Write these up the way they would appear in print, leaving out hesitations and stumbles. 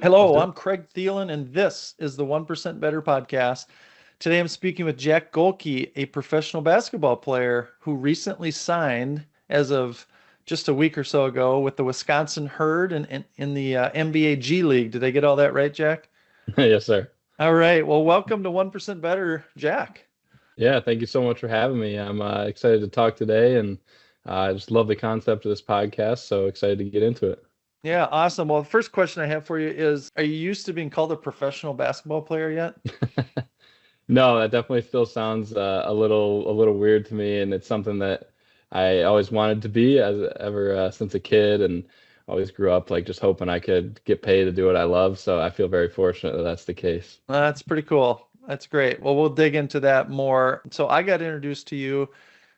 Hello, I'm Craig Thielen, and this is the 1% Better podcast. Today I'm speaking with Jack Gohlke, a professional basketball player who recently signed, as of just a week or so ago, with the Wisconsin Herd and in the NBA G League. Did I get all that right, Jack? Yes, sir. All right. Well, welcome to 1% Better, Jack. Yeah, thank you so much for having me. I'm excited to talk today, and I just love the concept of this podcast. So excited to get into it. Yeah, awesome. Well, the first question I have for you is, are you used to being called a professional basketball player yet? No, that definitely still sounds a little weird to me, and it's something that I always wanted to be as ever since a kid, and always grew up like just hoping I could get paid to do what I love. So I feel very fortunate that that's the case. That's pretty cool. That's great. Well, we'll dig into that more. So I got introduced to you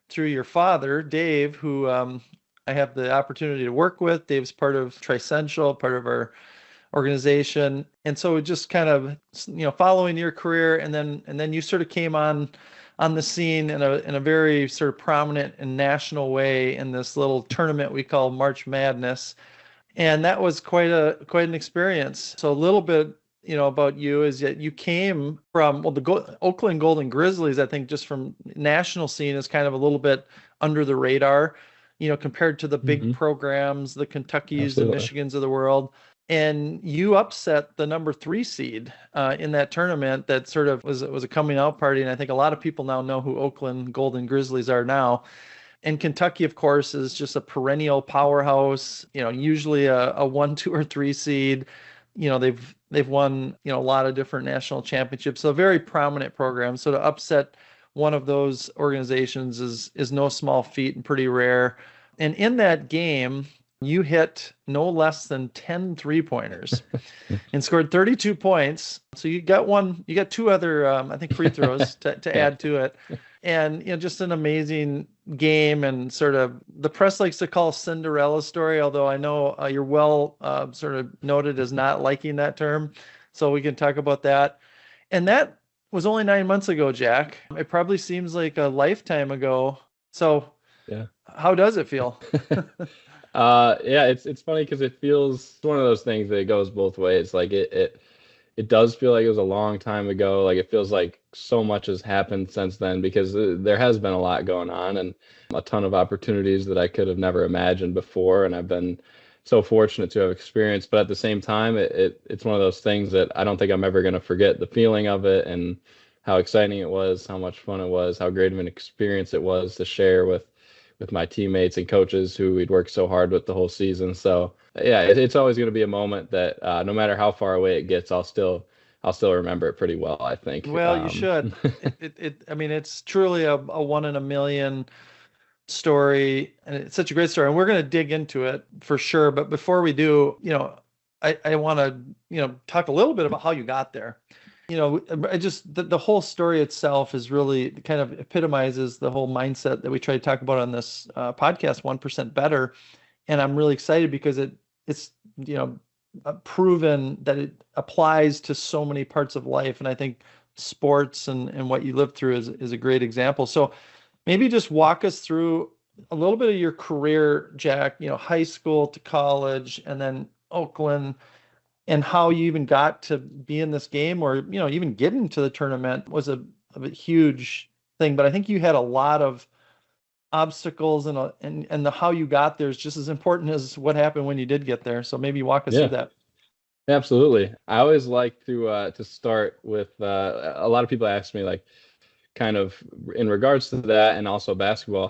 through your father, Dave, who I have the opportunity to work with. Dave's part of Trissential, part of our organization. And so just kind of, following your career, and then you sort of came on the scene in a very sort of prominent and national way in this little tournament we call March Madness. And that was quite an experience. So a little bit, about you is that you came from, well, the Oakland Golden Grizzlies, I think just from national scene is kind of a little bit under the radar, compared to the big Hmm. programs, the Kentuckys, the Absolutely. Michigans of the world. And you upset the number 3 seed in that tournament. That sort of was a coming out party. And I think a lot of people now know who Oakland Golden Grizzlies are now. And Kentucky, of course, is just a perennial powerhouse, usually a 1, 2, or 3 seed. They've won, a lot of different national championships. So a very prominent program. So to upset one of those organizations is no small feat and pretty rare. And in that game, you hit no less than 10 3-pointers and scored 32 points. So you got two other, I think, free throws to Yeah. add to it. And, just an amazing game, and sort of the press likes to call Cinderella story, although I know you're well sort of noted as not liking that term. So we can talk about that. And that was only 9 months ago, Jack. It probably seems like a lifetime ago. So Yeah. how does it feel? Yeah, it's funny because it feels one of those things that it goes both ways. Like it does feel like it was a long time ago. Like it feels like so much has happened since then because there has been a lot going on and a ton of opportunities that I could have never imagined before. And I've been so fortunate to have experienced. But at the same time, it's one of those things that I don't think I'm ever going to forget the feeling of it and how exciting it was, how much fun it was, how great of an experience it was to share with my teammates and coaches who we'd worked so hard with the whole season. So yeah, it's always going to be a moment that no matter how far away it gets, I'll still remember it pretty well, I think. Well, you should. I mean, it's truly a one in a million story, and it's such a great story. And we're going to dig into it for sure. But before we do, I want to, talk a little bit about how you got there. I just the whole story itself is really kind of epitomizes the whole mindset that we try to talk about on this podcast, 1% Better. And I'm really excited because it's proven that it applies to so many parts of life. And I think sports and what you lived through is a great example. So maybe just walk us through a little bit of your career, Jack, high school to college and then Oakland, and how you even got to be in this game, or, even getting to the tournament was a huge thing. But I think you had a lot of obstacles, and the how you got there is just as important as what happened when you did get there. So maybe walk us through Yeah, that. absolutely. I always like to start with a lot of people ask me like kind of in regards to that and also basketball,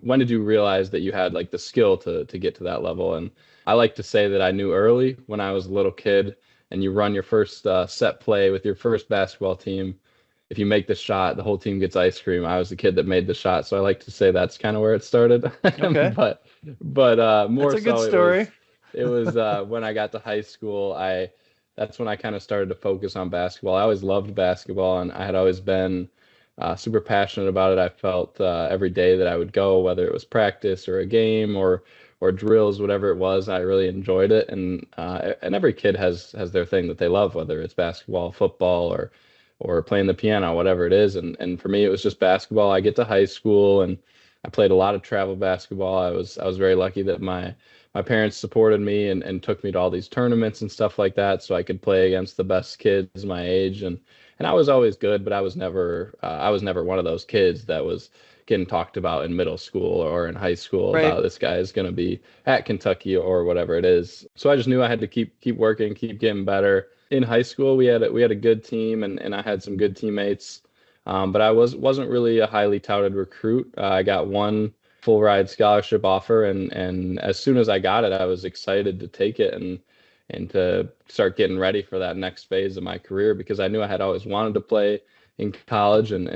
when did you realize that you had like the skill to get to that level? And I like to say that I knew early when I was a little kid and you run your first set play with your first basketball team. If you make the shot, the whole team gets ice cream. I was the kid that made the shot, so I like to say that's kind of where it started. Okay. But That's more a good so story. it was when I got to high school. I That's when I kind of started to focus on basketball. I always loved basketball, and I had always been super passionate about it. I felt every day that I would go, whether it was practice or a game or drills, whatever it was, I really enjoyed it. And every kid has their thing that they love, whether it's basketball, football, or playing the piano, whatever it is. And for me, it was just basketball. I get to high school and I played a lot of travel basketball. I was very lucky that my parents supported me and took me to all these tournaments and stuff like that, so I could play against the best kids my age. And I was always good, but I was never one of those kids that was getting talked about in middle school or in high school Right. about this guy is going to be at Kentucky or whatever it is. So I just knew I had to keep working, keep getting better. In high school, we had a good team, and I had some good teammates. But I wasn't really a highly touted recruit. I got one full ride scholarship offer, and as soon as I got it, I was excited to take it and to start getting ready for that next phase of my career, because I knew I had always wanted to play in college, and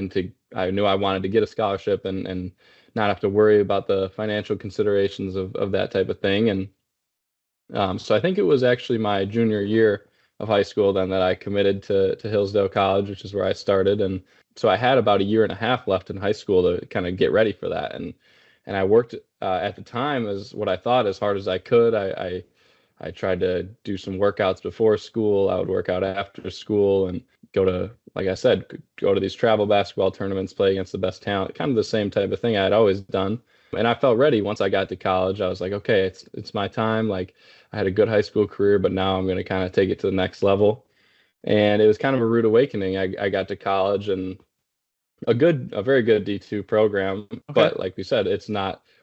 I knew I wanted to get a scholarship and not have to worry about the financial considerations of that type of thing. And so I think it was actually my junior year of high school then that I committed to Hillsdale College, which is where I started. And so I had about a year and a half left in high school to kind of get ready for that. And I worked at the time, as what I thought, as hard as I could. I tried to do some workouts before school. I would work out after school and go to, like I said, go to these travel basketball tournaments, play against the best talent, kind of the same type of thing I had always done. And I felt ready once I got to college. I was like, okay, it's my time. Like, I had a good high school career, but now I'm going to kind of take it to the next level. And it was kind of a rude awakening. I got to college, and a very good D2 program, Okay. but like we said,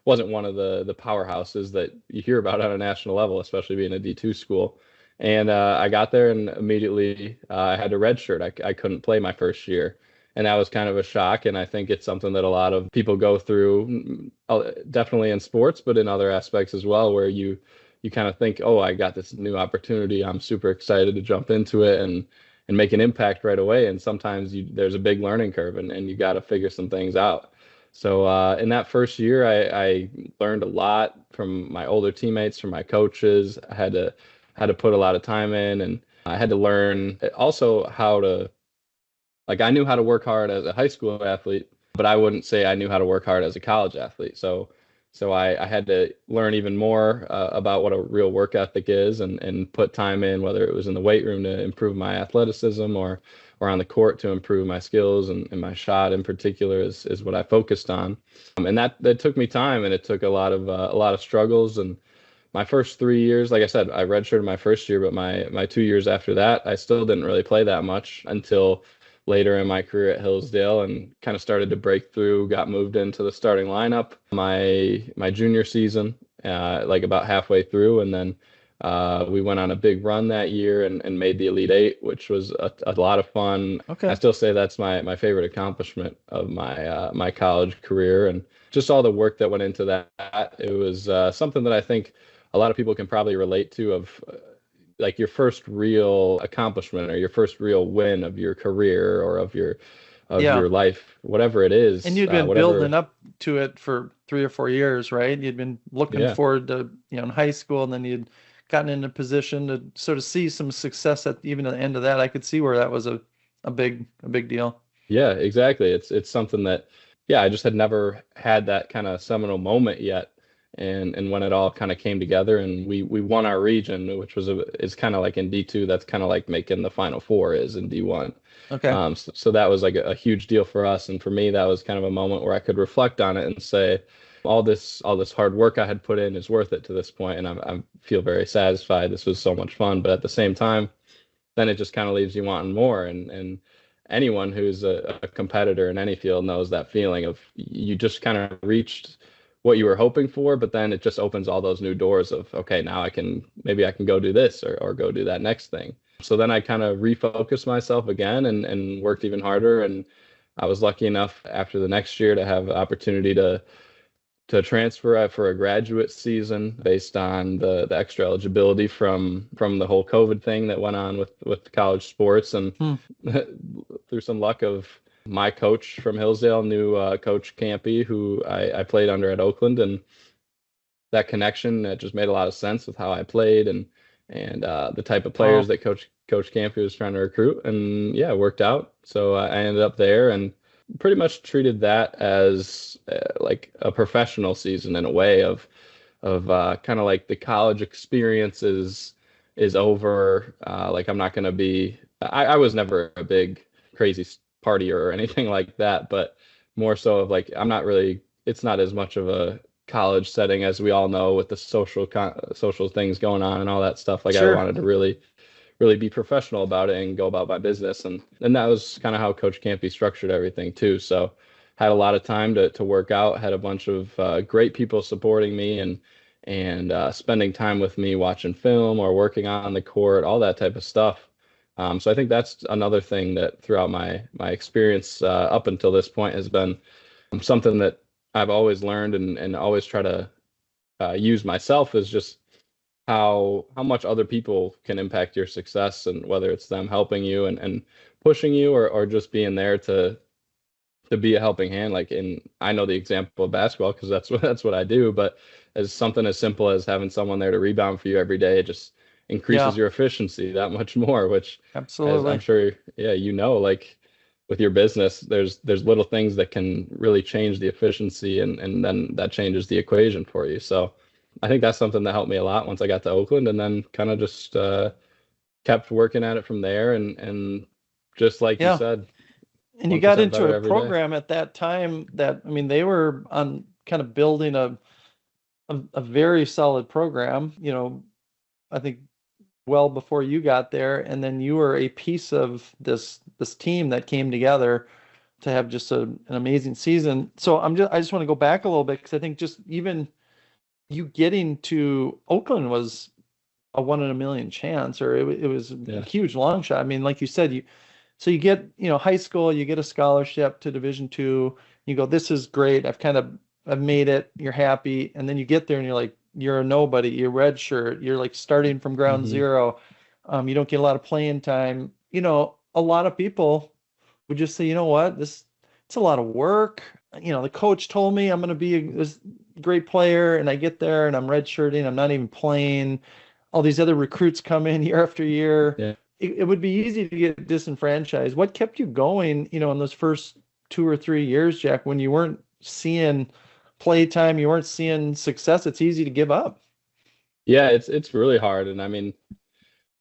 wasn't one of the powerhouses that you hear about on a national level, especially being a D2 school. And I got there, and immediately I had to redshirt. I couldn't play my first year, and that was kind of a shock. And I think it's something that a lot of people go through, definitely in sports, but in other aspects as well, where you kind of think, oh, I got this new opportunity. I'm super excited to jump into it and make an impact right away. And sometimes there's a big learning curve, and you got to figure some things out. So in that first year, I learned a lot from my older teammates, from my coaches. I had to put a lot of time in, and I had to learn also how to, like, I knew how to work hard as a high school athlete, but I wouldn't say I knew how to work hard as a college athlete. So I had to learn even more about what a real work ethic is, and put time in, whether it was in the weight room to improve my athleticism, or on the court to improve my skills, and my shot in particular is what I focused on. And that took me time, and it took a lot of struggles. And my first 3 years, like I said, I redshirted my first year, but my 2 years after that, I still didn't really play that much until later in my career at Hillsdale, and kind of started to break through, got moved into the starting lineup my junior season, like about halfway through. And then we went on a big run that year, and made the Elite Eight, which was a lot of fun. I Okay. still say that's my favorite accomplishment of my college career, and just all the work that went into that. It was something that I think a lot of people can probably relate to, of like your first real accomplishment or your first real win of your career, or of Yeah. your life, whatever it And is, you'd been building whatever. up to it for 3 or 4 years, right? You'd been looking Yeah, forward to, in high school, and then you'd gotten in a position to sort of see some success at even at the end of that. I could see where that was a big deal. yeah, exactly. It's something that, yeah, I just had never had that kind of seminal moment yet. And when it all kind of came together, and we won our region, which is kind of like in D2, that's kind of like making the Final Four is in D1. Okay. So that was like a huge deal for us. And for me, that was kind of a moment where I could reflect on it and say, all this hard work I had put in is worth it to this point, and I feel very satisfied. This was so much fun, but at the same time, then it just kind of leaves you wanting more. And anyone who's a competitor in any field knows that feeling of, you just kind of reached what you were hoping for, but then it just opens all those new doors of, okay, now maybe I can go do this, or go do that next thing. So then I kind of refocused myself again, and worked even harder. And I was lucky enough after the next year to have the opportunity to transfer for a graduate season, based on the extra eligibility from the whole COVID thing that went on with college sports. And Hmm. through some luck of my coach from Hillsdale knew Coach Campy, who I played under at Oakland, and that connection, that just made a lot of sense with how I played, and the type of players Wow. that Coach Campy was trying to recruit. And yeah, it worked out. So I ended up there, and pretty much treated that as like a professional season, in a way of kind of like the college experience is over. Like, I'm not going to be. I was never a big crazy partier or anything like that, but more so of like, I'm not really it's not as much of a college setting as we all know with the social things going on and all that stuff. Like I Sure. wanted to really be professional about it and go about my business. And that was kind of how Coach Campy structured everything too. So had a lot of time to work out, had a bunch of great people supporting me and spending time with me watching film or working on the court, all that type of stuff. So I think that's another thing that throughout my experience up until this point has been something that I've always learned and always try to use myself is just how much other people can impact your success, and whether it's them helping you and pushing you or just being there to be a helping hand. Like I know the example of basketball because that's what I do, but as something as simple as having someone there to rebound for you every day, it just Yeah, increases your efficiency that much more, which as I'm absolutely. sure, yeah, like with your business, there's little things that can really change the efficiency and then that changes the equation for you. So I think that's something that helped me a lot once I got to Oakland, and then kind of just kept working at it from there and just like you Yeah. said, And you got 1% into better a every day. program at that time that, I mean, they were on kind of building a very solid program, I think well before you got there. And then you were a piece of this team that came together to have just an amazing season. So I just want to go back a little bit because I think just even you getting to Oakland was a one in a million chance, or it was a Yeah. huge long shot. I mean, like you said, so you get, high school, you get a scholarship to Division II. You go, this is great. I've made it. You're happy, and then you get there and you're like, you're a nobody. You're redshirt. You're like starting from ground Hmm. zero. You don't get a lot of playing time. A lot of people would just say, you know what, it's a lot of work. The coach told me I'm going to be this great player, and I get there and I'm redshirting. I'm not even playing. All these other recruits come in year after year. Yeah. It would be easy to get disenfranchised. What kept you going, in those first 2 or 3 years, Jack, when you weren't seeing playtime, you weren't seeing success? It's easy to give up. Yeah, it's really hard. And I mean,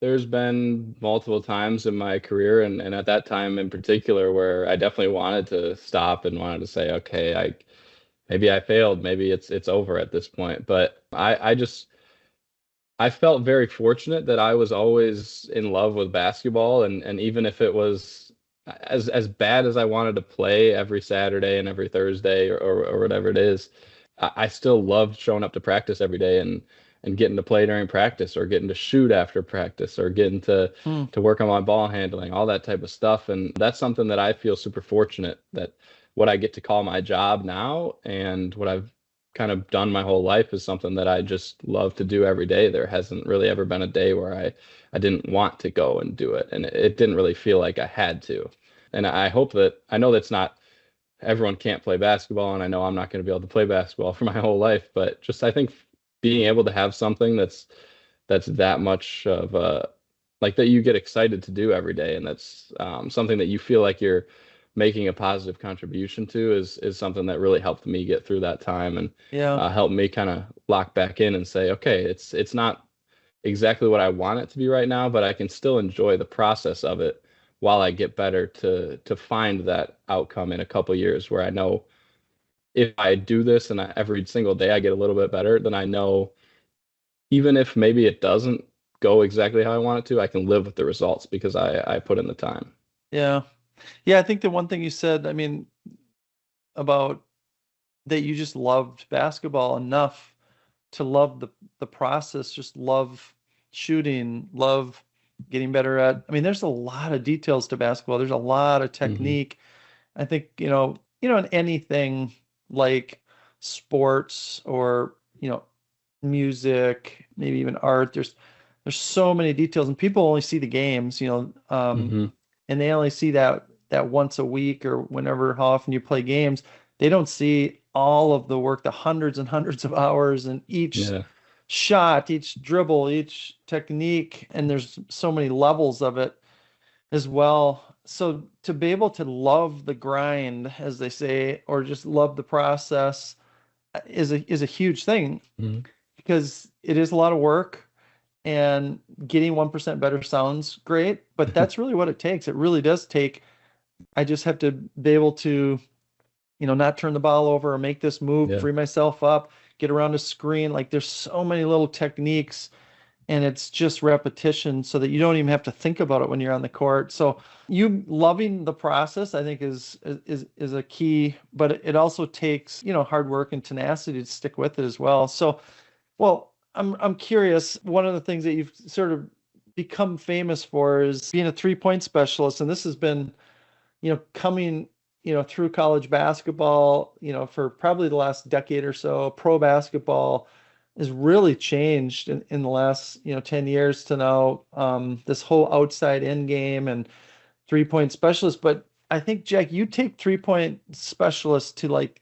there's been multiple times in my career and at that time in particular where I definitely wanted to stop and wanted to say, okay, maybe I failed, maybe it's over at this point. But I felt very fortunate that I was always in love with basketball, and even if it was as bad as I wanted to play every Saturday and every Thursday or whatever it is, I still loved showing up to practice every day and getting to play during practice or getting to shoot after practice or getting Hmm. to work on my ball handling, all that type of stuff. And that's something that I feel super fortunate that what I get to call my job now and what I've kind of done my whole life is something that I just love to do every day. There hasn't really ever been a day where I didn't want to go and do it, and it didn't really feel like I had to. And I know that's not everyone can't play basketball, and I know I'm not going to be able to play basketball for my whole life, but just I think being able to have something that's that much of a like that you get excited to do every day, and that's something that you feel like you're making a positive contribution to is something that really helped me get through that time and Yeah. helped me kind of lock back in and say, okay, it's not exactly what I want it to be right now, but I can still enjoy the process of it while I get better to find that outcome in a couple years where I know if I do this and every single day I get a little bit better, then I know even if maybe it doesn't go exactly how I want it to, I can live with the results because I put in the time. Yeah. Yeah. I think the one thing you said, I mean, about that you just loved basketball enough to love the process, just love shooting, love getting better at. I mean, there's a lot of details to basketball. There's a lot of Hmm. technique. I think, in anything like sports or, music, maybe even art, there's so many details and people only see the games, Hmm. and they only see that once a week or whenever how often you play games. They don't see all of the work, the hundreds and hundreds of hours, and each Yeah. shot, each dribble, each technique, and there's so many levels of it as well. So to be able to love the grind, as they say, or just love the process is a huge thing Hmm. because it is a lot of work, and getting 1% better sounds great, but that's really what it takes. It really does take. I just have to be able to not turn the ball over or make this move, Yeah. free myself up, get around a screen. Like there's so many little techniques, and it's just repetition so that you don't even have to think about it when you're on the court. So you loving the process, I think is a key, but it also takes, hard work and tenacity to stick with it as well. So, well, I'm curious, one of the things that you've sort of become famous for is being a three-point specialist, and this has been, coming, through college basketball, for probably the last decade or so. Pro basketball has really changed in the last, 10 years to now, this whole outside in game and three-point specialist. But I think, Jack, you take three-point specialist to like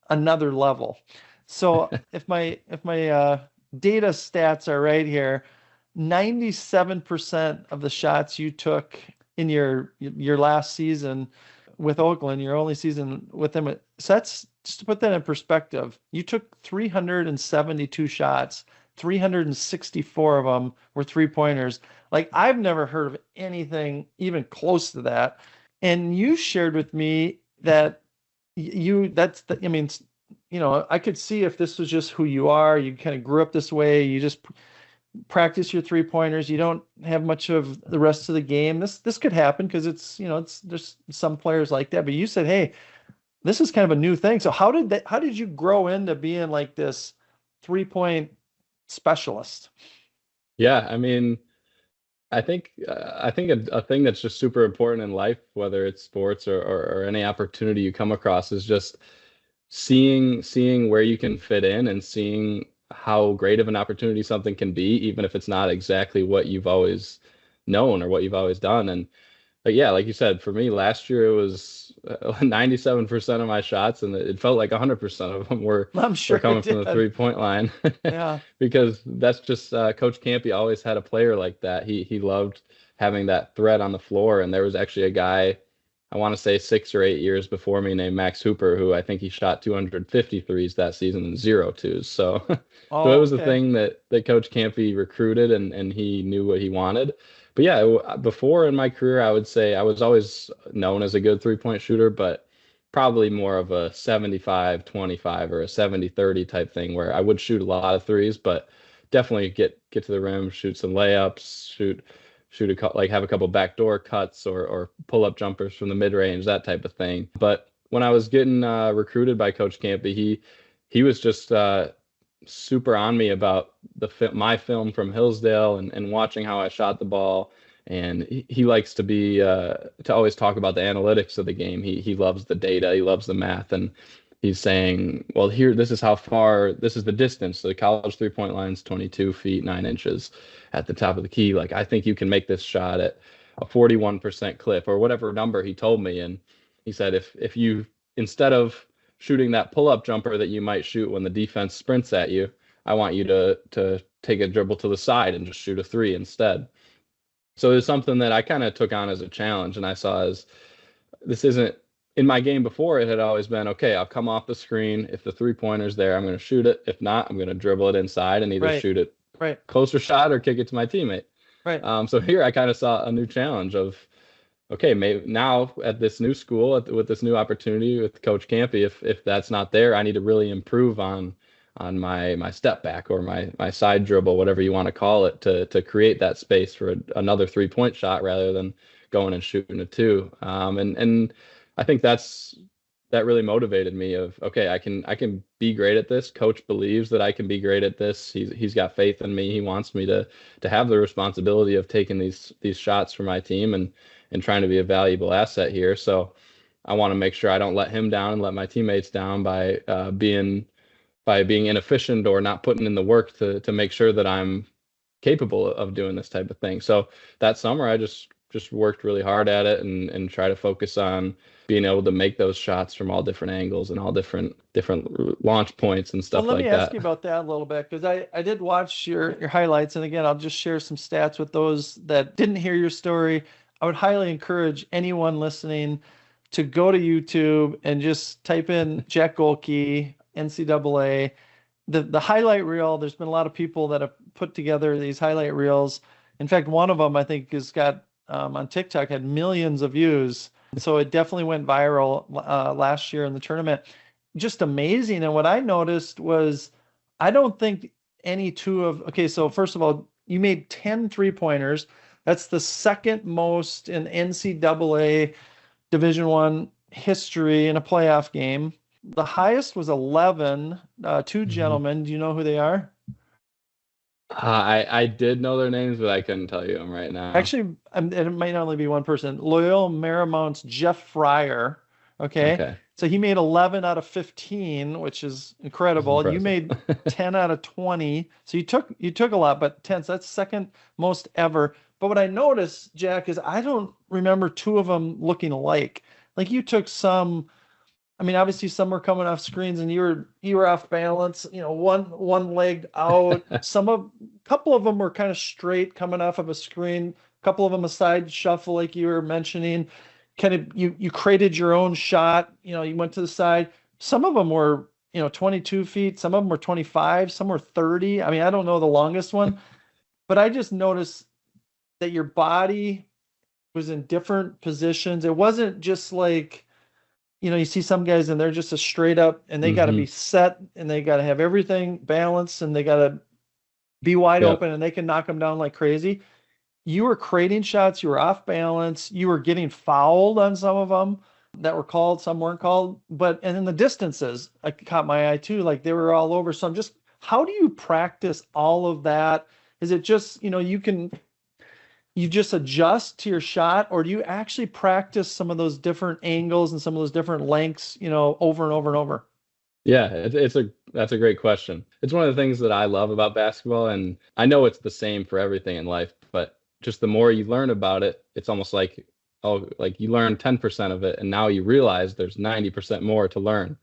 another level. So if my data stats are right here, 97% of the shots you took in your last season with Oakland, your only season with them. So that's, just to put that in perspective, you took 372 shots, 364 of them were three-pointers. Like I've never heard of anything even close to that. And you shared with me that I mean, I could see if this was just who you are, you kind of grew up this way, you just practice your three-pointers, you don't have much of the rest of the game. This could happen because there's some players like that. But you said, hey, this is kind of a new thing. So how did you grow into being like this three-point specialist? Yeah, I mean, I think a thing that's just super important in life, whether it's sports or any opportunity you come across, is just seeing where you can fit in and seeing how great of an opportunity something can be, even if it's not exactly what you've always known or what you've always done. And like, yeah, like you said, for me last year it was 97% of my shots, and it felt like 100% of them were I'm sure coming it from the did. 3-point line. Yeah. Because that's just Coach Campy always had a player like that. He loved having that threat on the floor. And there was actually a guy, I want to say 6 or 8 years before me, named Max Hooper, who I think he shot 250 threes that season and 0 twos. So so it Oh, was a okay. thing that Coach Campy recruited, and he knew what he wanted. But yeah, before in my career, I would say I was always known as a good 3-point shooter, but probably more of a 75-25 or a 70-30 type thing, where I would shoot a lot of threes, but definitely get to the rim, shoot some layups, like have a couple backdoor cuts or pull up jumpers from the mid range, that type of thing. But when I was getting recruited by Coach Campy, he was just super on me about my film from Hillsdale and watching how I shot the ball. And he likes to always talk about the analytics of the game. He loves the data, he loves the math, and he's saying, well, here, this is how far, this is the distance. So the college 3-point line is 22 feet 9 inches at the top of the key. Like, I think you can make this shot at a 41% clip, or whatever number he told me. And he said, if you, instead of shooting that pull-up jumper that you might shoot when the defense sprints at you, I want you to take a dribble to the side and just shoot a three instead. So it was something that I kind of took on as a challenge, and I saw as, this isn't, in my game before, it had always been, okay, I'll come off the screen. If the 3-pointer's there, I'm going to shoot it. If not, I'm going to dribble it inside and either Right. shoot it Right. closer shot or kick it to my teammate. Right. So here I kind of saw a new challenge of, okay, maybe now at this new school, with this new opportunity with Coach Campy, if that's not there, I need to really improve on my step back or my side dribble, whatever you want to call it, to create that space for another 3-point shot rather than going and shooting a two. And I think that really motivated me of, okay, I can be great at this. Coach believes that I can be great at this. He's got faith in me. He wants me to have the responsibility of taking these shots for my team and trying to be a valuable asset here. So I want to make sure I don't let him down and let my teammates down by being inefficient or not putting in the work to make sure that I'm capable of doing this type of thing. So that summer I just worked really hard at it and try to focus on being able to make those shots from all different angles and all different launch points and stuff Well, let like me that. ask you about that a little bit, because I did watch your highlights, and again, I'll just share some stats with those that didn't hear your story. I would highly encourage anyone listening to go to YouTube and just type in Jack Gohlke, NCAA. The highlight reel, there's been a lot of people that have put together these highlight reels. In fact, one of them I think has got on TikTok had millions of views. So it definitely went viral last year in the tournament. Just amazing. And what I noticed was I don't think any two of, okay, so first of all, you made 10 3-pointers. That's the second most in NCAA Division One history in a playoff game. The highest was 11. Two Mhm. gentlemen. Do you know who they are? I did know their names, but I couldn't tell you them right now. Actually, it might only be one person. Loyola Marymount's Jeff Fryer. Okay. Okay, So he made 11 out of 15, which is that's incredible. You impressive. made 10 out of 20. So you took a lot, but 10, so that's second most ever. But what I noticed, Jack, is I don't remember two of them looking alike. Like you took some, I mean, obviously some were coming off screens and you were off balance, one leg out. Couple of them were kind of straight coming off of a screen, a couple of them a side shuffle like you were mentioning. Kind of you created your own shot, you went to the side. Some of them were, 22 feet, some of them were 25, some were 30. I mean, I don't know the longest one, but I just noticed that your body was in different positions. It wasn't just like you see some guys and they're just a straight up and they got to Hmm. be set and they got to have everything balanced and they got to be wide Yep. open and they can knock them down like crazy. You were creating shots, you were off balance, you were getting fouled on some of them that were called, some weren't called, and in the distances, I caught my eye too, like they were all over. So I'm just, how do you practice all of that? Is it just, you just adjust to your shot, or do you actually practice some of those different angles and some of those different lengths, over and over and over? Yeah, that's a great question. It's one of the things that I love about basketball, and I know it's the same for everything in life, but just the more you learn about it, it's almost like, oh, like you learn 10% of it, and now you realize there's 90% more to learn.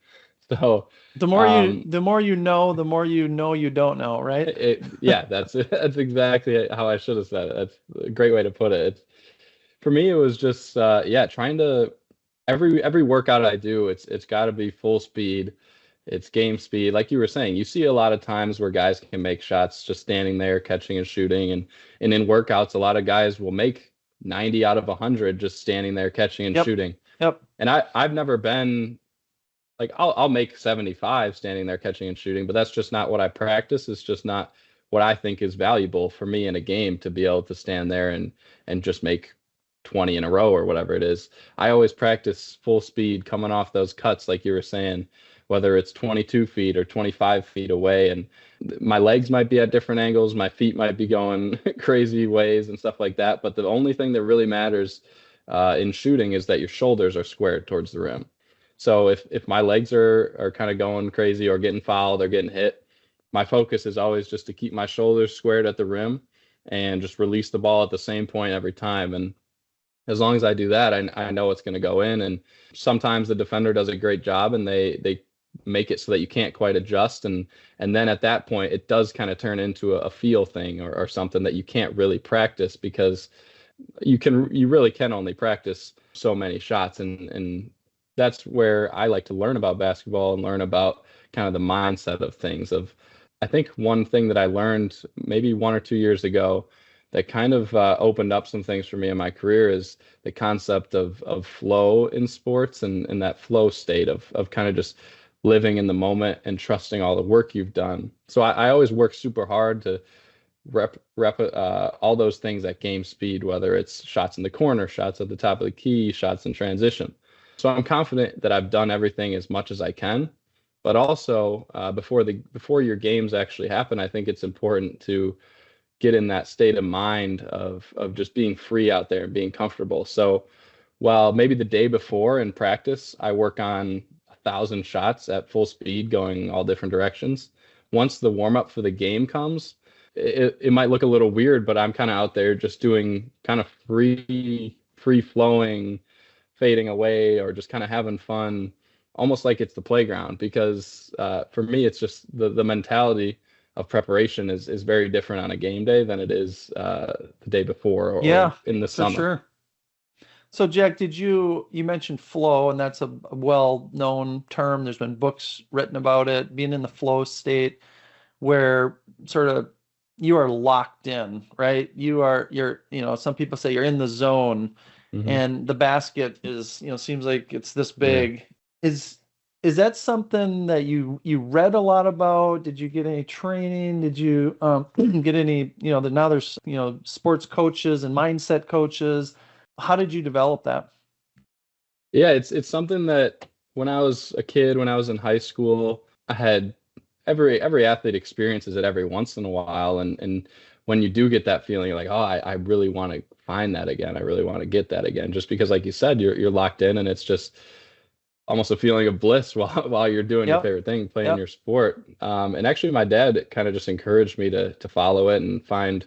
So, The more you um, the more you know, the more you know you don't know, right? yeah, that's exactly how I should have said it. That's a great way to put it. For me, it was just yeah, trying to every workout I do, it's got to be full speed. It's game speed. Like you were saying, you see a lot of times where guys can make shots just standing there catching and shooting, and in workouts a lot of guys will make 90 out of 100 just standing there catching and Yep. shooting. Yep. And I've never been like I'll make 75 standing there catching and shooting, but that's just not what I practice. It's just not what I think is valuable for me in a game to be able to stand there and just make 20 in a row or whatever it is. I always practice full speed coming off those cuts like you were saying, whether it's 22 feet or 25 feet away, and my legs might be at different angles, my feet might be going crazy ways and stuff like that, but the only thing that really matters in shooting is that your shoulders are squared towards the rim. So if my legs are kind of going crazy or getting fouled or getting hit, my focus is always just to keep my shoulders squared at the rim and just release the ball at the same point every time. And as long as I do that, I know it's going to go in. And sometimes the defender does a great job and they make it so that you can't quite adjust. And then at that point, it does kind of turn into a feel thing or something that you can't really practice because you really can only practice so many shots. And that's where I like to learn about basketball and learn about kind of the mindset of things. I think one thing that I learned maybe 1 or 2 years ago that kind of opened up some things for me in my career is the concept of flow in sports and that flow state of kind of just living in the moment and trusting all the work you've done. So I always work super hard to rep all those things at game speed, whether it's shots in the corner, shots at the top of the key, shots in transition. So I'm confident that I've done everything as much as I can. But also before your games actually happen, I think it's important to get in that state of mind of just being free out there and being comfortable. So while maybe the day before in practice, I work on 1,000 shots at full speed going all different directions. Once the warm up for the game comes, it might look a little weird, but I'm kind of out there just doing kind of free flowing, fading away, or just kind of having fun, almost like it's the playground. Because for me, it's just the mentality of preparation is very different on a game day than it is the day before or Yeah, in the for summer. sure. So Jack, you mentioned flow, and that's a well-known term. There's been books written about it, being in the flow state where sort of you are locked in, right? Some people say you're in the zone. Hmm. and the basket is, seems like it's this big. Is is that something that you read a lot about? Did you get any training? Did you get any, that now there's, sports coaches and mindset coaches. How did you develop that? Yeah, it's something that when I was a kid, when I was in high school, I had every athlete experiences it every once in a while, and when you do get that feeling, you're like, oh, I really want to find that again. I really want to get that again, just because, like you said, you're locked in, and it's just almost a feeling of bliss while you're doing your Yep. favorite thing, playing Yep. your sport. And actually, my dad kind of just encouraged me to follow it and find,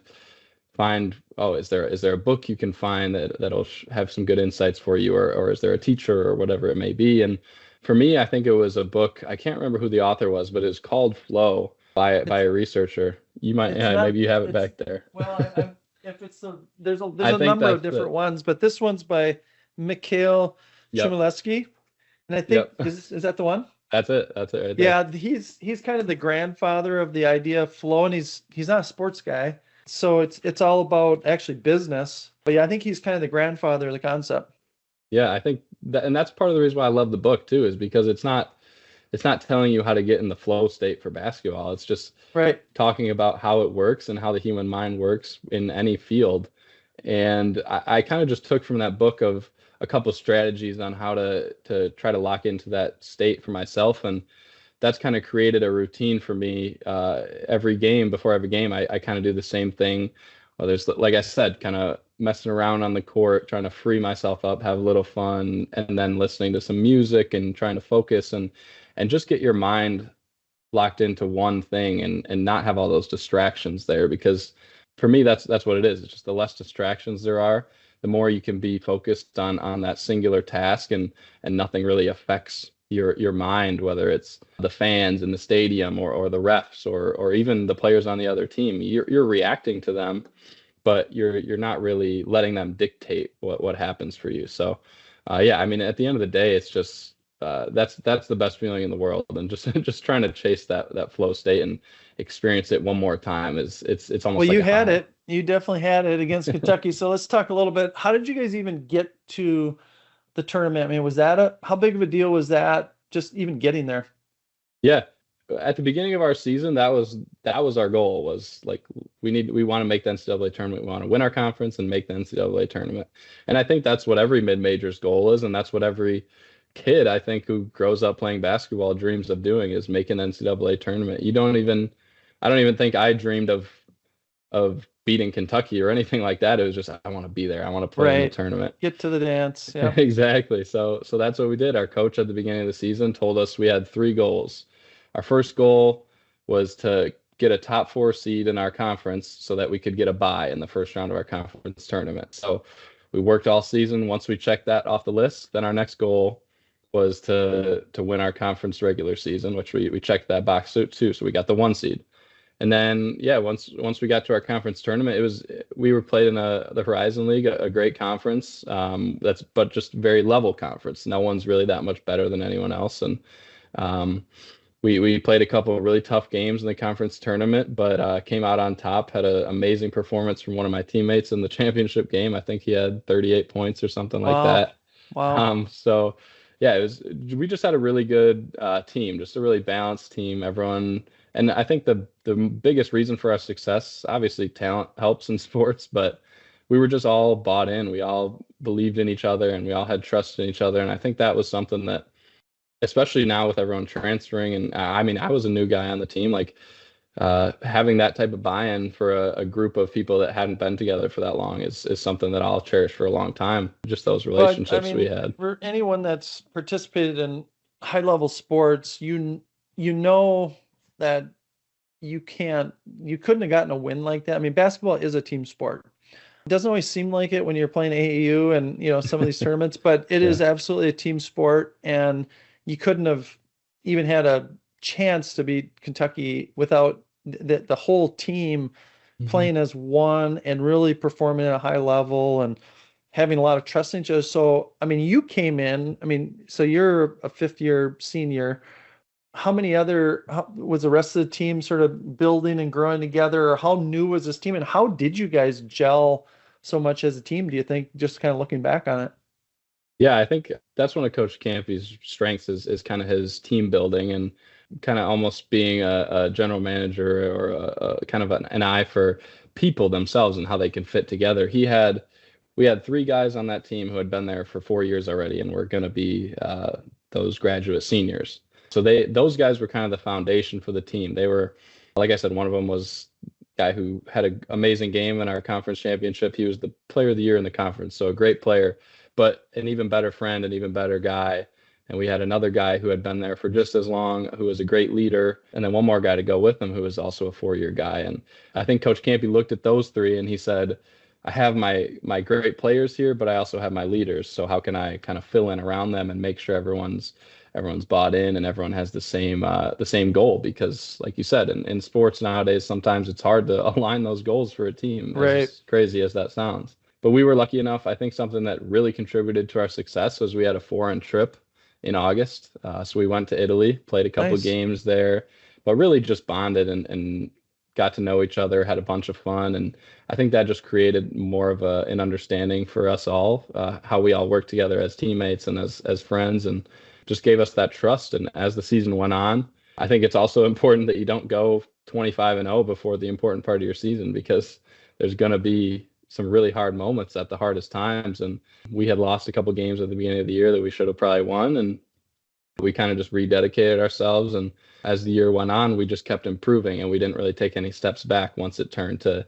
oh, is there a book you can find that'll have some good insights for you, or is there a teacher or whatever it may be. And for me, I think it was a book. I can't remember who the author was, but it's called Flow by It's a researcher. You might, it's yeah, maybe not you have it it's back there. well, I'm if it's a there's I a think number of that's different the ones, but this one's by Mikhail Yep, Chmielewski, and I think yep. is that the one? That's it right there. Yeah, he's kind of the grandfather of the idea of flow, and he's not a sports guy, so it's all about actually business. But yeah, I think he's kind of the grandfather of the concept. Yeah, I think that, and that's part of the reason why I love the book too, is because it's not telling you how to get in the flow state for basketball. It's just Right. talking about how it works and how the human mind works in any field. And I kind of just took from that book of a couple strategies on how to try to lock into that state for myself. And that's kind of created a routine for me. Every game, before every game, I kind of do the same thing. Well, there's, like I said, kind of messing around on the court, trying to free myself up, have a little fun, and then listening to some music and trying to focus and just get your mind locked into one thing and not have all those distractions there. Because for me, that's what it is. It's just the less distractions there are, the more you can be focused on that singular task, and nothing really affects your mind, whether it's the fans in the stadium or the refs or even the players on the other team. You're reacting to them, but you're not really letting them dictate what happens for you. So yeah, I mean, at the end of the day, it's just that's the best feeling in the world, and just just trying to chase that flow state and experience it one more time is it's Well, almost like you a had high. it. You definitely had it against Kentucky. So let's talk a little bit. How did you guys even get to the tournament? I mean, was that how big of a deal was that? Just even getting there? Yeah, at the beginning of our season, that was our goal, was like we want to make the NCAA tournament. We want to win our conference and make the NCAA tournament. And I think that's what every mid-major's goal is, and that's what every kid, I think, who grows up playing basketball dreams of doing, is making the NCAA tournament. I don't even think I dreamed of beating Kentucky or anything like that. It was just, I want to be there. I want to play in the Right. tournament. Get to the dance. Yeah. Exactly. So that's what we did. Our coach at the beginning of the season told us we had three goals. Our first goal was to get a top four seed in our conference so that we could get a bye in the first round of our conference tournament. So we worked all season. Once we checked that off the list, then our next goal was to win our conference regular season, which we checked that box too. So we got the one seed. And then, yeah, once we got to our conference tournament, we were played in the Horizon League, a great conference. That's but just very level conference. No one's really that much better than anyone else. And um, we played a couple of really tough games in the conference tournament, but came out on top. Had an amazing performance from one of my teammates in the championship game. I think he had 38 points or something like Wow. that. Wow. So yeah, we just had a really good team, just a really balanced team. Everyone, and I think the biggest reason for our success, obviously talent helps in sports, but we were just all bought in. We all believed in each other, and we all had trust in each other. And I think that was something that, especially now with everyone transferring, and I mean, I was a new guy on the team, like having that type of buy-in for a group of people that hadn't been together for that long is something that I'll cherish for a long time. Just those Well, I relationships we mean, had. for anyone that's participated in high level sports, you know that you couldn't have gotten a win like that. I mean, basketball is a team sport. It doesn't always seem like it when you're playing AAU and some of these tournaments, but it Yeah. is absolutely a team sport, and you couldn't have even had a chance to beat Kentucky without the whole team Hmm. playing as one and really performing at a high level and having a lot of trust in each other. So, I mean, you came in, I mean, so you're a fifth year senior. How was the rest of the team sort of building and growing together? Or how new was this team and how did you guys gel so much as a team, do you think, just kind of looking back on it? Yeah, I think that's one of Coach Campy's strengths is kind of his team building and kind of almost being a general manager or a kind of an eye for people themselves and how they can fit together. We had three guys on that team who had been there for 4 years already and were going to be those graduate seniors. So those guys were kind of the foundation for the team. They were, like I said, one of them was a guy who had an amazing game in our conference championship. He was the player of the year in the conference, so a great player, but an even better friend, an even better guy. And we had another guy who had been there for just as long, who was a great leader, and then one more guy to go with him who was also a 4-year guy. And I think Coach Campy looked at those three and he said, I have my great players here, but I also have my leaders. So how can I kind of fill in around them and make sure everyone's bought in and everyone has the same goal? Because like you said, in sports nowadays, sometimes it's hard to align those goals for a team, Right. as crazy as that sounds. But we were lucky enough. I think something that really contributed to our success was we had a foreign trip in August. So we went to Italy, played a couple Nice. games there, but really just bonded and got to know each other, had a bunch of fun. And I think that just created more of an understanding for us all, how we all work together as teammates and as friends, and just gave us that trust. And as the season went on, I think it's also important that you don't go 25-0 before the important part of your season, because there's going to be some really hard moments at the hardest times. And we had lost a couple games at the beginning of the year that we should have probably won. And we kind of just rededicated ourselves. And as the year went on, we just kept improving, and we didn't really take any steps back once it turned to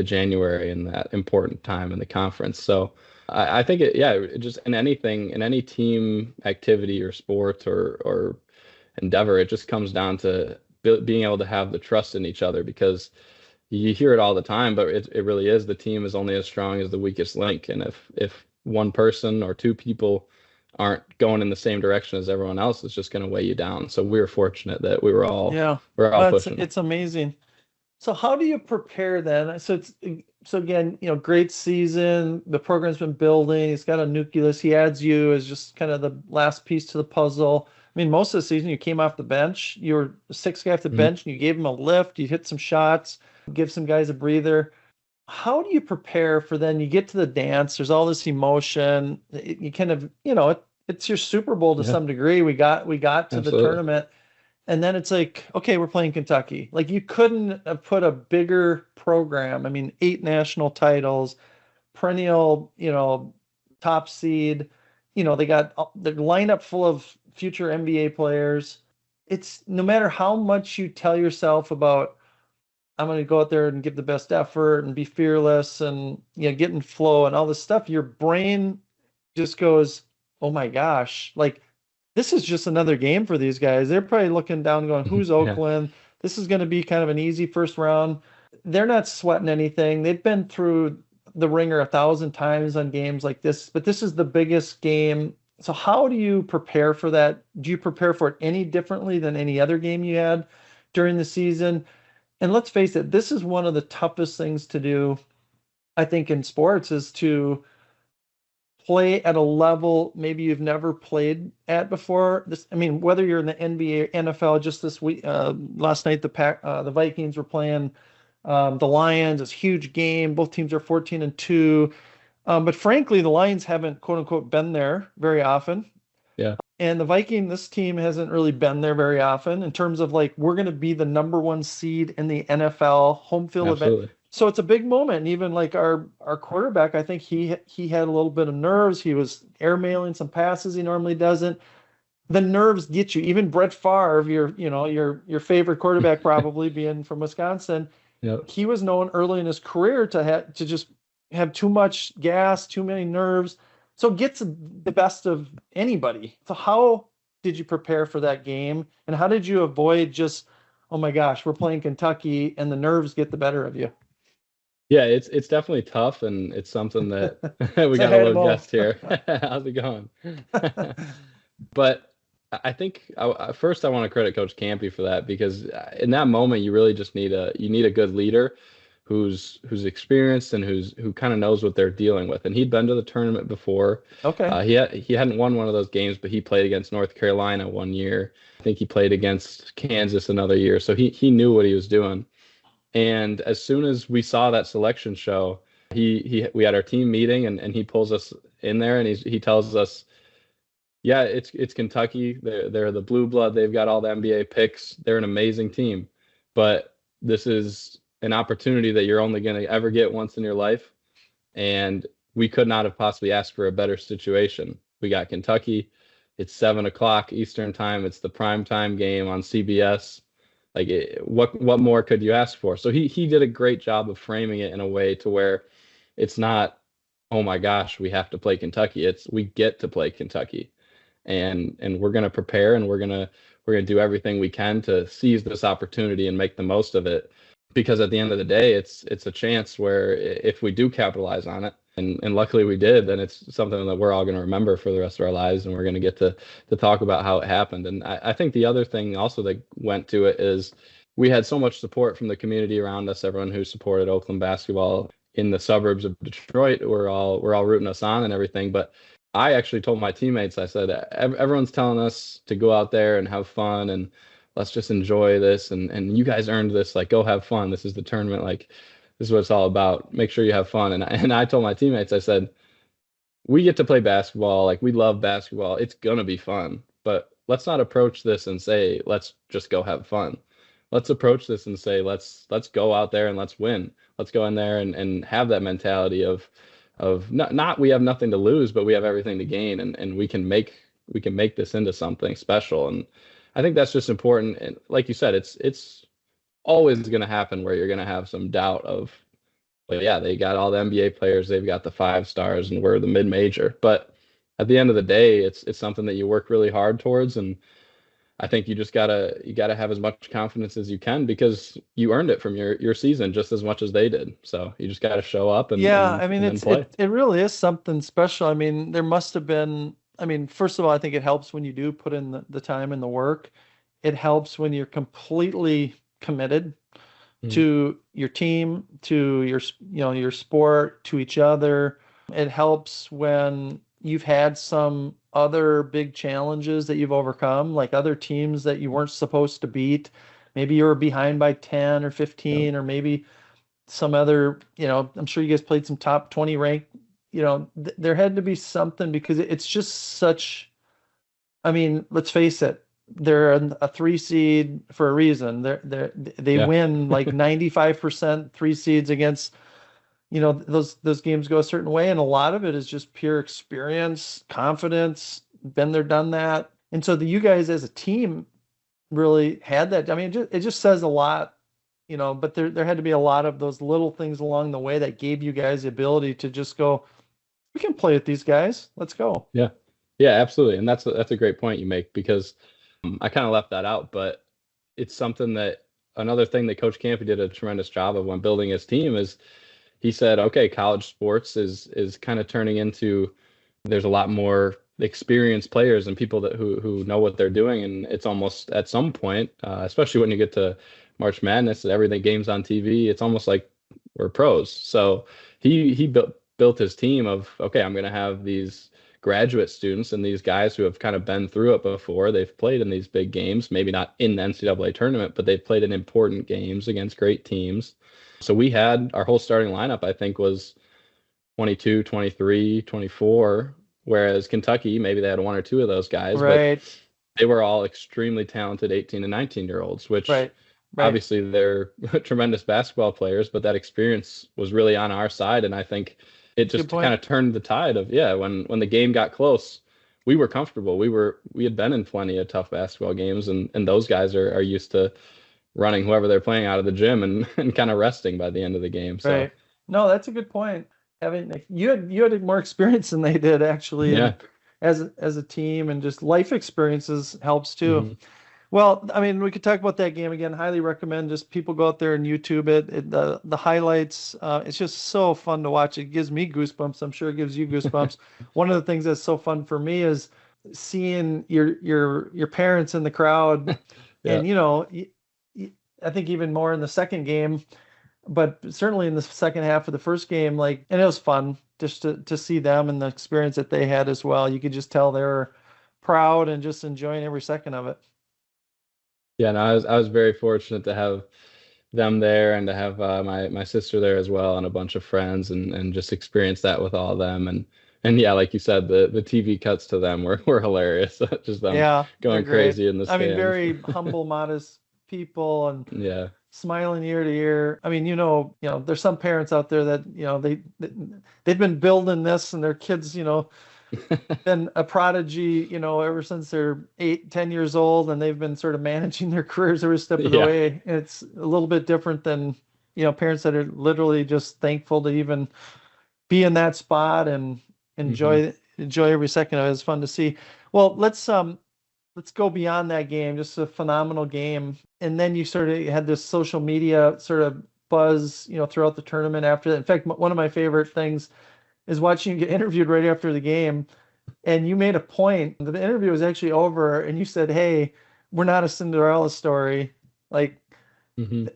January and that important time in the conference. So I think it just in any team activity or sport or endeavor, it just comes down to being able to have the trust in each other, because you hear it all the time, but it really is, the team is only as strong as the weakest link. And if one person or two people aren't going in the same direction as everyone else, it's just going to weigh you down. So we were fortunate that we were all pushing. It's amazing. So how do you prepare then? So again, great season. The program's been building. He's got a nucleus. He adds you as just kind of the last piece to the puzzle. I mean, most of the season you came off the bench. You were the sixth guy off the bench, and you gave him a lift. You hit some shots, give some guys a breather. How do you prepare for then you get to the dance? There's all this emotion. You kind of, it's your Super Bowl to some degree. We got to Absolutely. the tournament. And then it's like, okay, we're playing Kentucky. Like, you couldn't have put a bigger program. I mean, 8 national titles, perennial, top seed. They got the lineup full of future NBA players. It's no matter how much you tell yourself about, I'm going to go out there and give the best effort and be fearless and get in flow and all this stuff, your brain just goes, oh my gosh, like, this is just another game for these guys. They're probably looking down going, who's Oakland? This is going to be kind of an easy first round. They're not sweating anything. They've been through the ringer 1,000 times on games like this, but this is the biggest game. So how do you prepare for that? Do you prepare for it any differently than any other game you had during the season? And let's face it, this is one of the toughest things to do, I think, in sports, is to play at a level maybe you've never played at before. Whether you're in the NBA, NFL, just this week, last night, the Vikings were playing the Lions. It's a huge game. Both teams are 14-2. But frankly, the Lions haven't, quote unquote, been there very often. Yeah. And this team hasn't really been there very often in terms of, like, we're going to be the number 1 seed in the NFL home field Absolutely. event. So it's a big moment. And even like our quarterback, I think he had a little bit of nerves. He was airmailing some passes he normally doesn't. The nerves get you. Even Brett Favre, your favorite quarterback, probably being from Wisconsin, he was known early in his career to just have too much gas, too many nerves. So it gets the best of anybody. So how did you prepare for that game? And how did you avoid just, oh my gosh, we're playing Kentucky, and the nerves get the better of you? Yeah, it's definitely tough, and it's something that we got a little guest here. How's it going? But I think first I want to credit Coach Campy for that, because in that moment you really just need a good leader who's experienced and who kind of knows what they're dealing with. And he'd been to the tournament before. Okay. He hadn't won one of those games, but he played against North Carolina one year. I think he played against Kansas another year, so he knew what he was doing. And as soon as we saw that selection show, We had our team meeting, and he pulls us in there, and he tells us, yeah, it's Kentucky. They're the blue blood. They've got all the NBA picks. They're an amazing team, but this is an opportunity that you're only going to ever get once in your life. And we could not have possibly asked for a better situation. We got Kentucky. It's 7 o'clock Eastern time. It's the prime time game on CBS. Like, what more could you ask for? So he did a great job of framing it in a way to where it's not, oh my gosh, we have to play Kentucky. It's we get to play Kentucky, and we're going to prepare, and we're going to do everything we can to seize this opportunity and make the most of it, because at the end of the day, it's a chance where if we do capitalize on it, and luckily we did, then it's something that we're all going to remember for the rest of our lives, and we're going to get to talk about how it happened. And I think the other thing also that went to it is we had so much support from the community around us, everyone who supported Oakland basketball in the suburbs of Detroit. We're all rooting us on and everything. But I actually told my teammates, I said, everyone's telling us to go out there and have fun, and let's just enjoy this. And you guys earned this. Like, go have fun. This is the tournament. Like, this is what it's all about. Make sure you have fun. And I told my teammates, I said, we get to play basketball. Like, we love basketball. It's going to be fun. But let's not approach this and say, let's just go have fun. Let's approach this and say, let's go out there and let's win. Let's go in there and have that mentality of not we have nothing to lose, but we have everything to gain, and we can make this into something special. And I think that's just important. And like you said, it's always going to happen where you're going to have some doubt of, well, yeah, they got all the NBA players, they've got the 5 stars, and we're the mid-major. But at the end of the day, it's something that you work really hard towards. And I think you just gotta have as much confidence as you can, because you earned it from your season just as much as they did. So you just gotta show up and yeah, I mean, and play. it really is something special. I mean, there must have been. I mean, first of all, I think it helps when you do put in the time and the work. It helps when you're completely committed to your team, to your sport, to each other. It helps when you've had some other big challenges that you've overcome, like other teams that you weren't supposed to beat. Maybe you were behind by 10 or 15, or maybe some other, I'm sure you guys played some top 20 ranked, there had to be something, because it's just such, I mean, let's face it, they're a 3 seed for a reason. They Yeah. win like 95% 3 seeds against, those games go a certain way. And a lot of it is just pure experience, confidence, been there, done that. And so you guys as a team really had that. I mean, it just says a lot, but there had to be a lot of those little things along the way that gave you guys the ability to just go, we can play with these guys. Let's go. Yeah. Yeah, absolutely. And that's a great point you make, because I kind of left that out, but it's something that another thing that Coach Campy did a tremendous job of when building his team is he said, okay, college sports is kind of turning into, there's a lot more experienced players and people who know what they're doing. And it's almost at some point, especially when you get to March Madness, everything games on TV, it's almost like we're pros. So he built his team of, okay, I'm going to have these graduate students and these guys who have kind of been through it before. They've played in these big games, maybe not in the NCAA tournament, but they've played in important games against great teams. So we had our whole starting lineup, I think, was 22, 23, 24, whereas Kentucky, maybe they had 1 or 2 of those guys, right. But they were all extremely talented 18 and 19-year-olds, which right. Obviously they're tremendous basketball players, but that experience was really on our side. And I think it just kind of turned the tide of, when the game got close, we were comfortable. We had been in plenty of tough basketball games, and those guys are used to running whoever they're playing out of the gym and kind of resting by the end of the game. So right. No, that's a good point. You had more experience than they did, actually. Yeah. As a team, and just life experiences helps too. Mm-hmm. Well, I mean, we could talk about that game again. Highly recommend just people go out there and YouTube it. The highlights, it's just so fun to watch. It gives me goosebumps. I'm sure it gives you goosebumps. One of the things that's so fun for me is seeing your parents in the crowd, yeah. And I think even more in the second game, but certainly in the second half of the first game, and it was fun just to see them and the experience that they had as well. You could just tell they were proud and just enjoying every second of it. Yeah, and I was very fortunate to have them there and to have my sister there as well and a bunch of friends and just experience that with all of them and yeah, like you said, the TV cuts to them were hilarious. Just them Yeah, they're going great. crazy in the I mean, stands. very humble, modest people and Yeah. smiling ear to ear. I mean, there's some parents out there that, they've been building this and their kids, been a prodigy, ever since they're 8, 10 years old, and they've been sort of managing their careers every step of the Yeah. way. And it's a little bit different than, parents that are literally just thankful to even be in that spot and Hmm. enjoy every second of it. It's fun to see. Well, let's go beyond that game. Just a phenomenal game. And then you sort of had this social media sort of buzz, throughout the tournament after that. In fact, one of my favorite things is watching you get interviewed right after the game. And you made a point. The interview was actually over, and you said, "Hey, we're not a Cinderella story." Like, Hmm.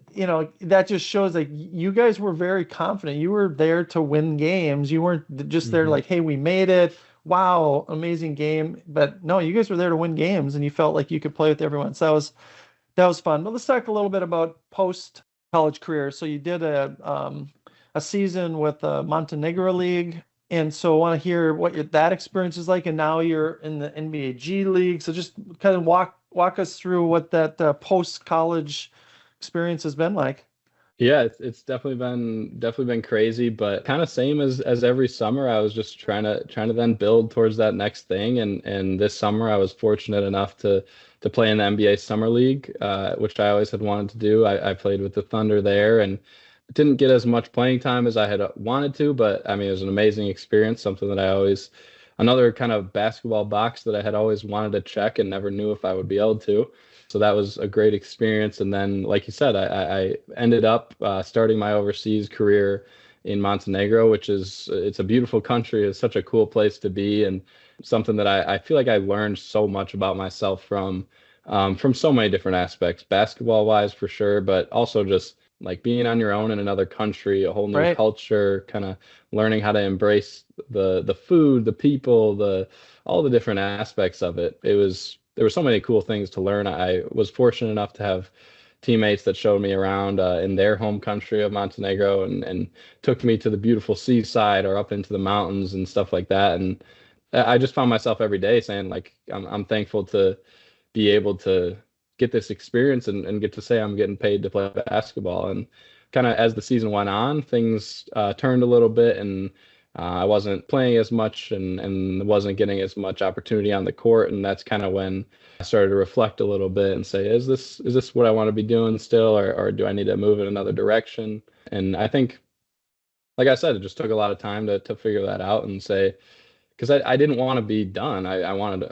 that just shows like you guys were very confident. You were there to win games. You weren't just there Hmm. like, "Hey, we made it. Wow, amazing game." But no, you guys were there to win games, and you felt like you could play with everyone. So that was fun. But let's talk a little bit about post college career. So you did a season with the Montenegro League, and so I want to hear what that experience is like. And now you're in the NBA G League. So just kind of walk us through what that post college experience has been like. Yeah, it's definitely been crazy, but kind of same as every summer. I was just trying to then build towards that next thing, and this summer I was fortunate enough to play in the NBA Summer League, which I always had wanted to do. I played with the Thunder there, and didn't get as much playing time as I had wanted to, but I mean it was an amazing experience, something that I always another kind of basketball box that I had always wanted to check and never knew if I would be able to. So that was a great experience. And then, like you said, I ended up starting my overseas career in Montenegro, which is it's a beautiful country. It's such a cool place to be, and something that I feel like I learned so much about myself from so many different aspects, basketball wise for sure, but also just like being on your own in another country, a whole new Right. culture, kind of learning how to embrace the food, the people, the all the different aspects of it. There were so many cool things to learn. I was fortunate enough to have teammates that showed me around in their home country of Montenegro and took me to the beautiful seaside or up into the mountains and stuff like that. And I just found myself every day saying like I'm thankful to be able to get this experience and get to say I'm getting paid to play basketball. And kind of as the season went on, things turned a little bit, and I wasn't playing as much and wasn't getting as much opportunity on the court. And that's kind of when I started to reflect a little bit and say, is this what I want to be doing still, or do I need to move in another direction? And I think, like I said, it just took a lot of time to figure that out and say, because I didn't want to be done. I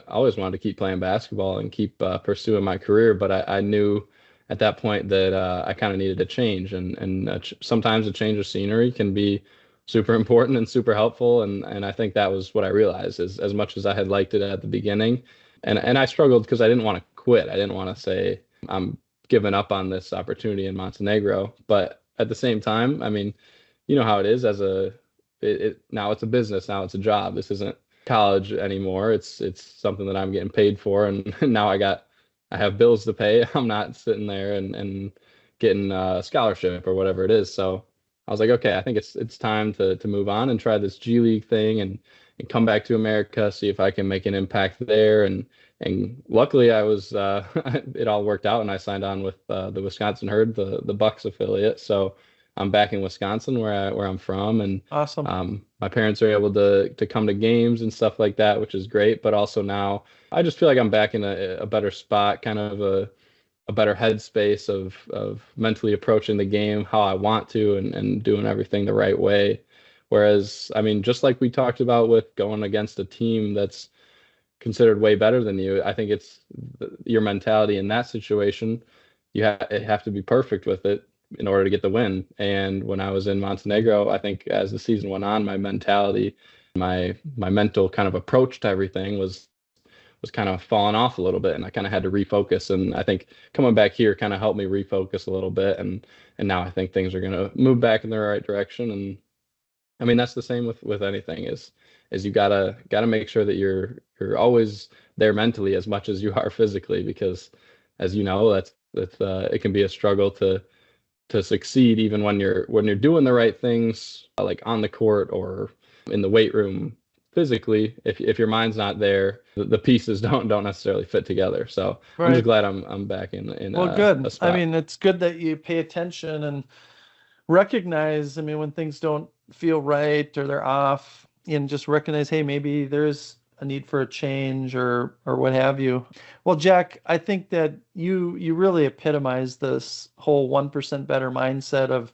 always wanted to keep playing basketball and keep pursuing my career, but I knew at that point that I kind of needed to change, and sometimes a change of scenery can be super important and super helpful, and I think that was what I realized is as much as I had liked it at the beginning, and I struggled because I didn't want to quit. I didn't want to say I'm giving up on this opportunity in Montenegro, but at the same time, I mean, you know how it is now it's a business, now it's a job. This isn't college anymore. It's something that I'm getting paid for, and now I have bills to pay. I'm not sitting there and getting a scholarship or whatever it is. So I was like, okay, I think it's time to move on and try this G League thing and come back to America, see if I can make an impact there. And luckily I was it all worked out and I signed on with the Wisconsin Herd, the Bucks affiliate. So I'm back in Wisconsin where I'm from, and Awesome. my parents are able to come to games and stuff like that, which is great. But also now I just feel like I'm back in a better spot, kind of a better headspace of mentally approaching the game how I want to and doing everything the right way. Whereas, I mean, just like we talked about with going against a team that's considered way better than you, I think it's your mentality in that situation. You have to be perfect with it in order to get the win. And when I was in Montenegro, I think as the season went on, my mentality, my mental kind of approach to everything was kind of falling off a little bit, and I kind of had to refocus. And I think coming back here kind of helped me refocus a little bit, and now I think things are going to move back in the right direction. And I mean that's the same with anything is you gotta make sure that you're always there mentally as much as you are physically, because as you know, that's it can be a struggle to succeed, even when you're doing the right things, like on the court or in the weight room physically. If your mind's not there, the pieces don't necessarily fit together. So I'm just Right. glad I'm back in Well, good. a I spot. mean, it's good that you pay attention and recognize, I mean, when things don't feel right or they're off, and just recognize, hey, maybe there's a need for a change or what have you. Well, Jack, I think that you really epitomize this whole 1% better mindset of,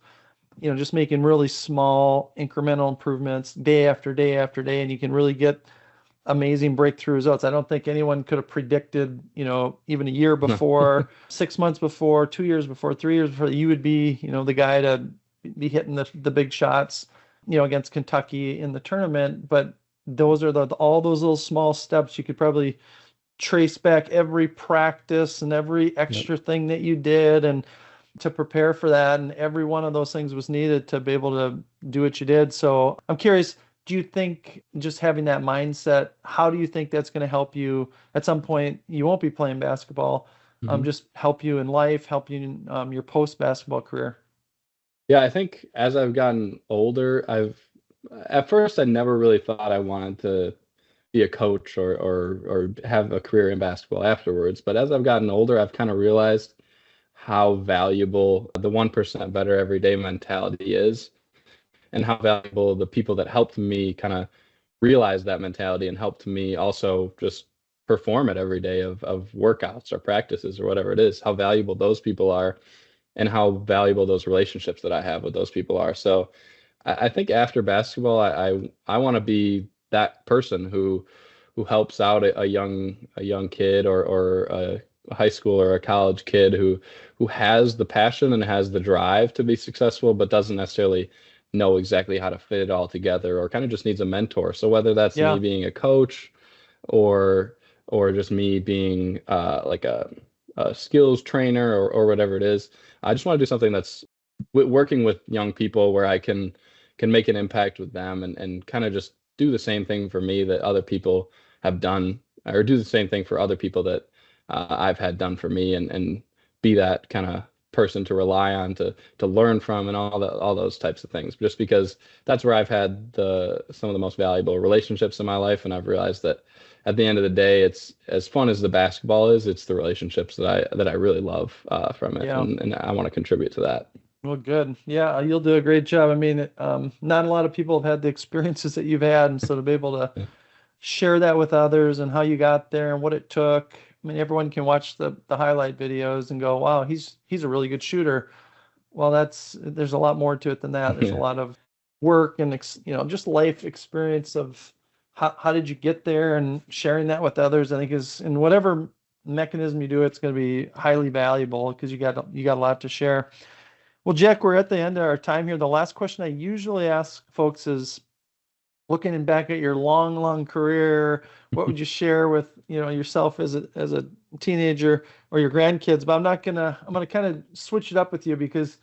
just making really small incremental improvements day after day after day, and you can really get amazing breakthrough results. I don't think anyone could have predicted, even a year No. before, 6 months before, 2 years before, 3 years before, you would be, the guy to be hitting the big shots, against Kentucky in the tournament. But those are all those little small steps. You could probably trace back every practice and every Yep. extra thing that you did and to prepare for that. And every one of those things was needed to be able to do what you did. So I'm curious, do you think just having that mindset, how do you think that's going to help you at some point? You won't be playing basketball, Mhm. just help you in life, help you in your post basketball career. Yeah, I think as I've gotten older, at first I never really thought I wanted to be a coach or have a career in basketball afterwards. But as I've gotten older, I've kind of realized how valuable the 1% better every day mentality is, and how valuable the people that helped me kind of realize that mentality and helped me also just perform it every day of workouts or practices or whatever it is, how valuable those people are and how valuable those relationships that I have with those people are. So I think after basketball, I want to be that person who helps out a young kid or a high school or a college kid who has the passion and has the drive to be successful, but doesn't necessarily know exactly how to fit it all together, or kind of just needs a mentor. So whether that's me Yeah. being a coach or just me being like a skills trainer or whatever it is, I just want to do something that's working with young people where I can make an impact with them and kind of just do the same thing for me that other people have done, or do the same thing for other people that I've had done for me, and be that kind of person to rely on to learn from and all those types of things, just because that's where I've had some of the most valuable relationships in my life. And I've realized that at the end of the day, it's as fun as the basketball is, it's the relationships that I really love from it, Yeah. and I want to contribute to that. Well, good. Yeah, you'll do a great job. I mean, not a lot of people have had the experiences that you've had, and so to be able to Yeah. share that with others and how you got there and what it took. I mean, everyone can watch the highlight videos and go, "Wow, he's a really good shooter." Well, there's a lot more to it than that. There's a Yeah. lot of work and just life experience of how did you get there, and sharing that with others, I think, is in whatever mechanism you do, it's going to be highly valuable because you got a lot to share. Well, Jack, we're at the end of our time here. The last question I usually ask folks is, looking back at your long, long career, what would you share with, yourself as a teenager or your grandkids? But I'm gonna kind of switch it up with you because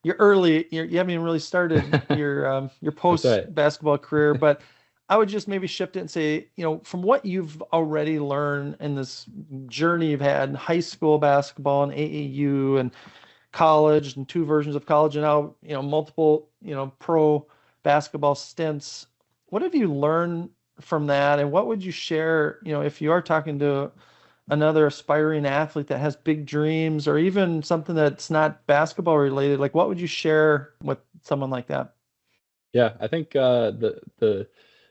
you haven't even really started your That's post right. basketball career. But I would just maybe shift it and say, from what you've already learned in this journey you've had in high school basketball and AAU and college and two versions of college and now, multiple, pro basketball stints. What have you learned from that? And what would you share, if you are talking to another aspiring athlete that has big dreams or even something that's not basketball related, like what would you share with someone like that? Yeah, I think the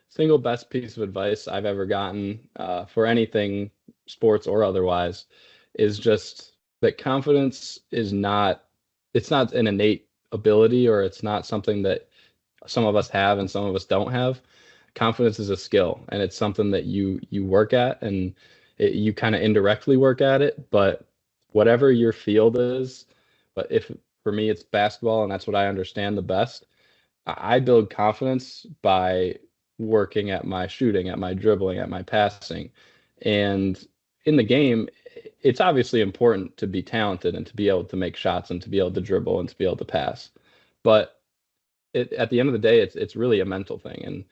single best piece of advice I've ever gotten for anything, sports or otherwise, is just that confidence is not, it's not an innate ability, or it's not something that some of us have and some of us don't have. Confidence is a skill, and it's something that you work at, and you kind of indirectly work at it. But whatever your field is, but if for me it's basketball and that's what I understand the best, I build confidence by working at my shooting, at my dribbling, at my passing. And in the game, it's obviously important to be talented and to be able to make shots and to be able to dribble and to be able to pass. But at the end of the day, it's really a mental thing.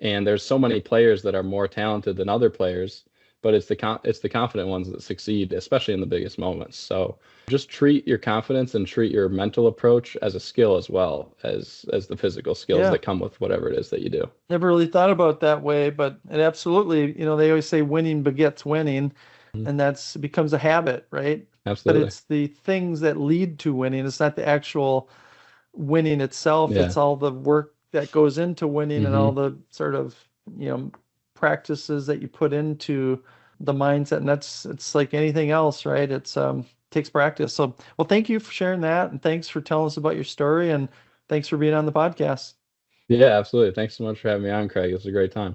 And there's so many players that are more talented than other players but it's the confident ones that succeed, especially in the biggest moments. So just treat your confidence and treat your mental approach as a skill as well as the physical skills that come with whatever it is that you do. Never really thought about it that way, but it absolutely, they always say winning begets winning, and that's becomes a habit, right? Absolutely. But it's the things that lead to winning. It's not the actual winning itself. It's all the work that goes into winning and all the sort of, practices that you put into the mindset. And it's like anything else, right? It's takes practice. So, well, thank you for sharing that, and thanks for telling us about your story, and thanks for being on the podcast. Yeah, absolutely. Thanks so much for having me on, Craig. It was a great time.